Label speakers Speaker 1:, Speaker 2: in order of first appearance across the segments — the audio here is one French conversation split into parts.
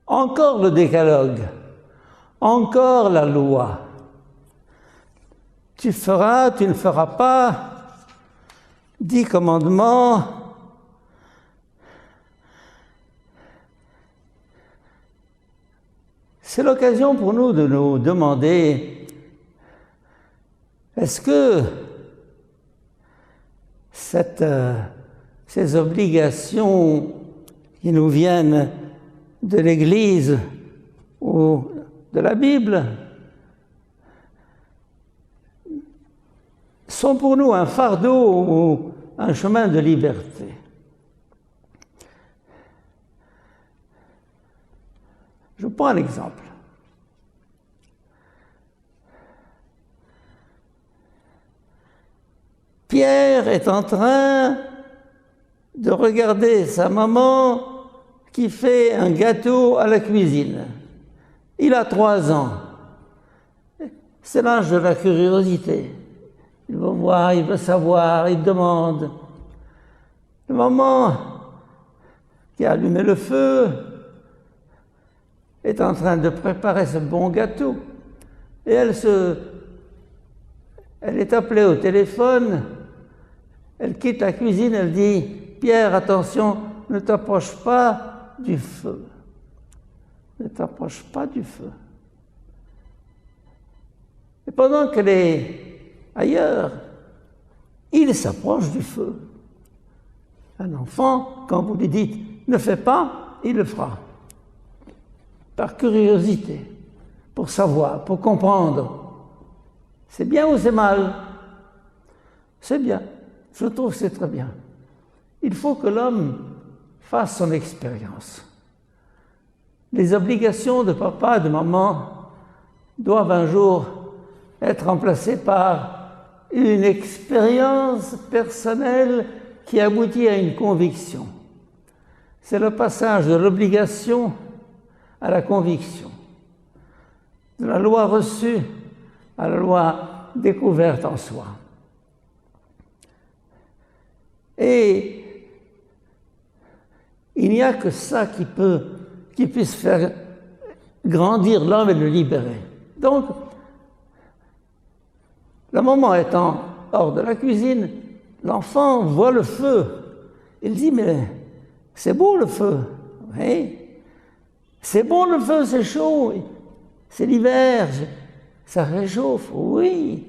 Speaker 1: Encore le décalogue, encore la loi. Tu feras, tu ne feras pas, 10 commandements. C'est l'occasion pour nous de nous demander, est-ce que ces obligations qui nous viennent de l'Église ou de la Bible sont pour nous un fardeau ou un chemin de liberté? Je prends un exemple. Pierre est en train de regarder sa maman qui fait un gâteau à la cuisine. Il a 3 ans. C'est l'âge de la curiosité. Il veut voir, il veut savoir, il demande. La maman qui a allumé le feu est en train de préparer ce bon gâteau. Et elle est appelée au téléphone, elle quitte la cuisine, elle dit « Pierre, attention, ne t'approche pas du feu. Ne t'approche pas du feu. » Et pendant qu'elle est ailleurs, il s'approche du feu. Un enfant, quand vous lui dites « Ne fais pas », il le fera. Par curiosité, pour savoir, pour comprendre. C'est bien ou c'est mal? C'est bien. Je trouve que c'est très bien. Il faut que l'homme fasse son expérience. Les obligations de papa et de maman doivent un jour être remplacées par une expérience personnelle qui aboutit à une conviction. C'est le passage de l'obligation à la conviction, de la loi reçue à la loi découverte en soi. Et il n'y a que ça qui puisse faire grandir l'homme et le libérer. Donc, la maman étant hors de la cuisine, l'enfant voit le feu. Il dit, mais c'est beau le feu. Oui. C'est bon le feu, c'est chaud. C'est l'hiver, ça réchauffe, oui.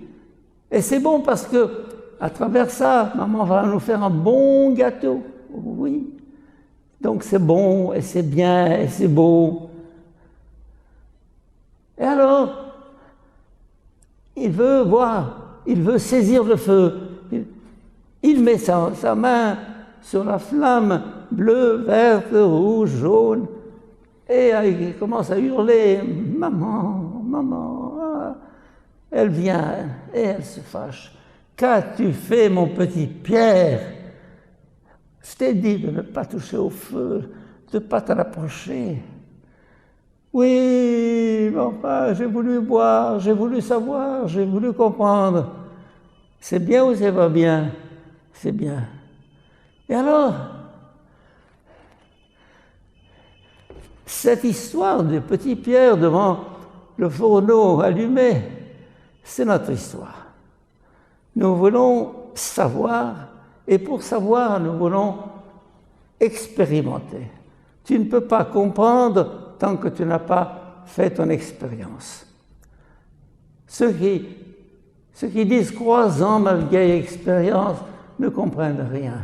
Speaker 1: Et c'est bon parce que, à travers ça, maman va nous faire un bon gâteau, oui. Donc c'est bon, et c'est bien, et c'est beau. Et alors, il veut voir, il veut saisir le feu. Il met sa main sur la flamme bleue, verte, rouge, jaune, et il commence à hurler « Maman, maman !» Elle vient et elle se fâche. « Qu'as-tu fait, mon petit Pierre? Je t'ai dit de ne pas toucher au feu, de ne pas t'en approcher. » « Oui, mais enfin, j'ai voulu boire, j'ai voulu savoir, j'ai voulu comprendre. C'est bien ou c'est pas bien? C'est bien. Et alors, cette histoire de petit Pierre devant le fourneau allumé, c'est notre histoire. Nous voulons savoir, et pour savoir, nous voulons expérimenter. Tu ne peux pas comprendre tant que tu n'as pas fait ton expérience. Ceux qui disent « crois-en ma vieille expérience » ne comprennent rien.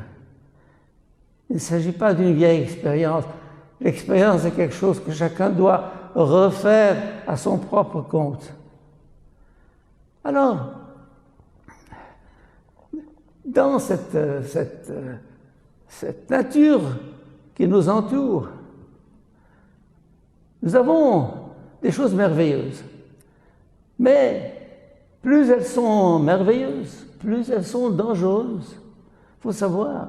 Speaker 1: Il ne s'agit pas d'une vieille expérience. L'expérience est quelque chose que chacun doit refaire à son propre compte. Alors, dans cette nature qui nous entoure, nous avons des choses merveilleuses. Mais plus elles sont merveilleuses, plus elles sont dangereuses. Il faut savoir.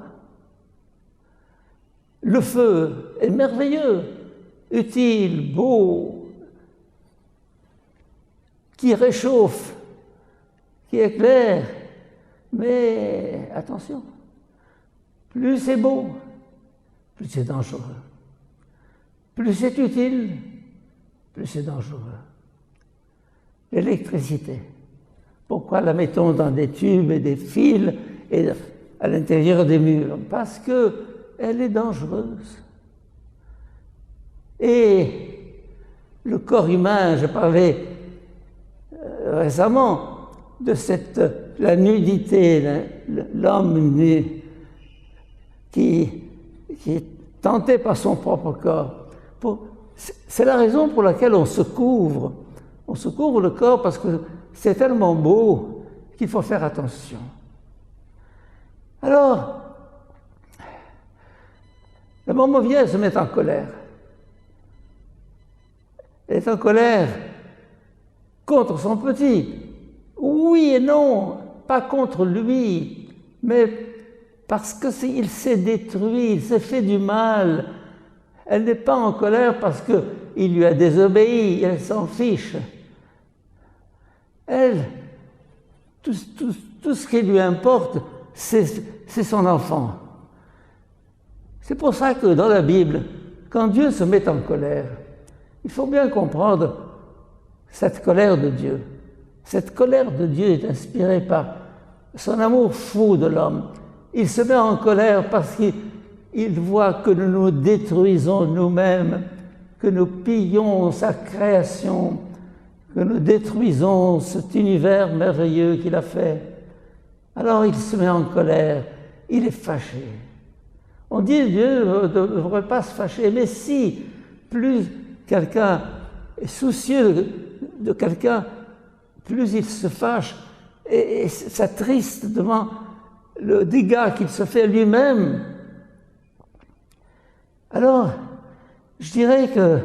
Speaker 1: Le feu est merveilleux, utile, beau, qui réchauffe, qui éclaire. Mais attention, plus c'est beau, plus c'est dangereux. plus c'est utile, plus c'est dangereux. L'électricité. Pourquoi la mettons dans des tubes et des fils et à l'intérieur des murs? Parce qu'elle est dangereuse. Et le corps humain, je parlais récemment de la nudité, l'homme nu qui est tenté par son propre corps. C'est la raison pour laquelle on se couvre. On se couvre le corps parce que c'est tellement beau qu'il faut faire attention. Alors, la maman vieille se met en colère. Elle est en colère contre son petit. Oui et non, pas contre lui, mais parce qu'il s'est détruit, il s'est fait du mal. Elle n'est pas en colère parce qu'il lui a désobéi, elle s'en fiche. Elle, tout ce qui lui importe, c'est son enfant. C'est pour ça que dans la Bible, quand Dieu se met en colère, il faut bien comprendre cette colère de Dieu. Cette colère de Dieu est inspirée par son amour fou de l'homme. Il se met en colère parce qu'il voit que nous nous détruisons nous-mêmes, que nous pillons sa création, que nous détruisons cet univers merveilleux qu'il a fait. Alors il se met en colère, il est fâché. On dit que Dieu ne devrait pas se fâcher, mais si, plus quelqu'un est soucieux de quelqu'un, plus il se fâche et s'attriste devant le dégât qu'il se fait lui-même. Alors, je dirais que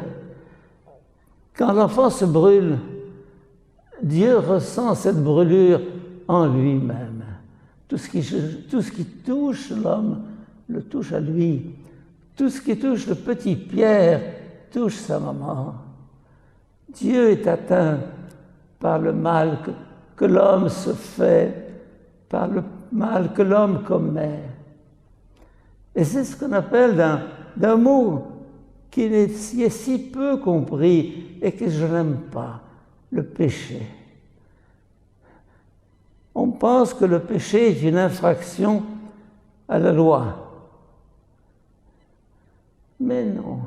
Speaker 1: quand l'enfant se brûle, Dieu ressent cette brûlure en lui-même. Tout ce qui touche l'homme le touche à lui. Tout ce qui touche le petit Pierre touche sa maman. Dieu est atteint par le mal que l'homme se fait, par le mal que l'homme commet. Et c'est ce qu'on appelle d'un mot qui est si peu compris et que je n'aime pas, le péché. On pense que le péché est une infraction à la loi. Mais non.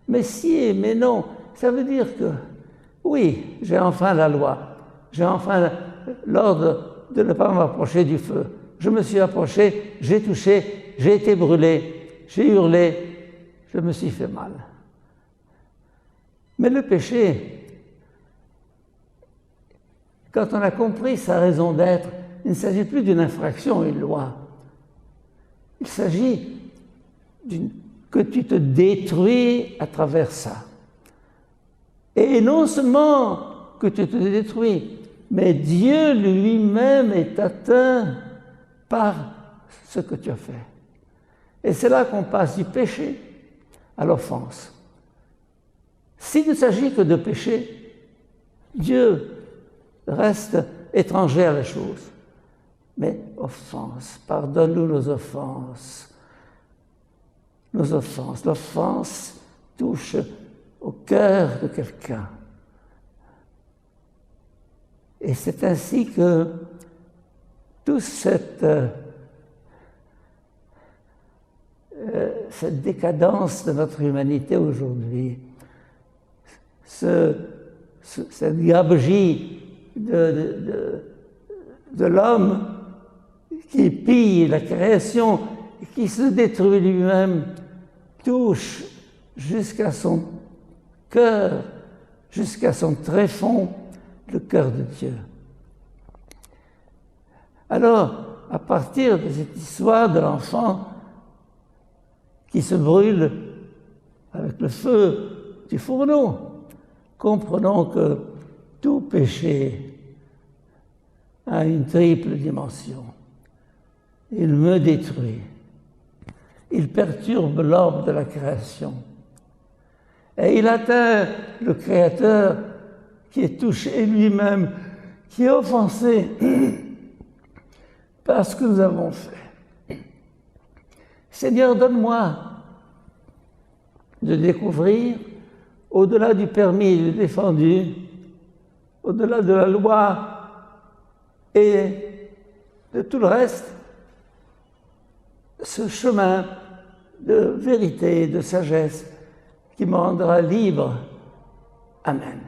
Speaker 1: Mais si, mais non. Ça veut dire que, oui, j'ai enfreint la loi. J'ai enfreint l'ordre de ne pas m'approcher du feu. Je me suis approché, j'ai touché, j'ai été brûlé, j'ai hurlé, je me suis fait mal. Mais le péché, quand on a compris sa raison d'être, il ne s'agit plus d'une infraction, une loi. Il s'agit que tu te détruis à travers ça. Et non seulement que tu te détruis, mais Dieu lui-même est atteint par ce que tu as fait. Et c'est là qu'on passe du péché à l'offense. S'il ne s'agit que de péché, Dieu reste étranger à la chose. Mais offense, pardonne-nous nos offenses. Nos offenses. L'offense touche au cœur de quelqu'un. Et c'est ainsi que toute cette décadence de notre humanité aujourd'hui, cette gabegie de l'homme qui pille la création, qui se détruit lui-même, touche jusqu'à son cœur, jusqu'à son tréfonds, le cœur de Dieu. Alors, à partir de cette histoire de l'enfant qui se brûle avec le feu du fourneau, comprenons que tout péché a une triple dimension. Il me détruit. Il perturbe l'ordre de la création. Et il atteint le Créateur qui est touché lui-même, qui est offensé par ce que nous avons fait. Seigneur, donne-moi de découvrir au-delà du permis du défendu, au-delà de la loi et de tout le reste, ce chemin de vérité et de sagesse qui me rendra libre. Amen.